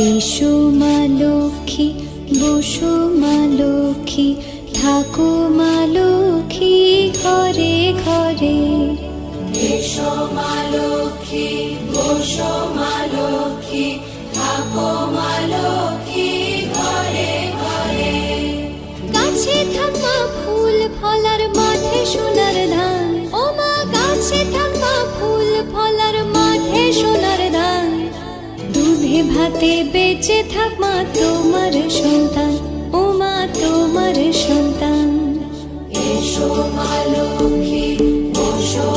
এসো মা লক্ষ্মী, বসো মা লক্ষ্মী, থাকো মা লক্ষ্মী ঘরে ঘরে। এসো মা লক্ষ্মী, বসো মা লক্ষ্মী, থাকো মা লক্ষ্মী ঘরে ঘরে। গাছে থাকা ফুল ফলার মাঠে সোনার ধান, ও মা গাছে থাকা ফুল ফলার মাঠে সোনার ধান। দুধে ভাতে বেঁচে থাক মা তোমার সন্তান, ও মা তোমার সন্তান। এসো মা লক্ষ্মী, বসো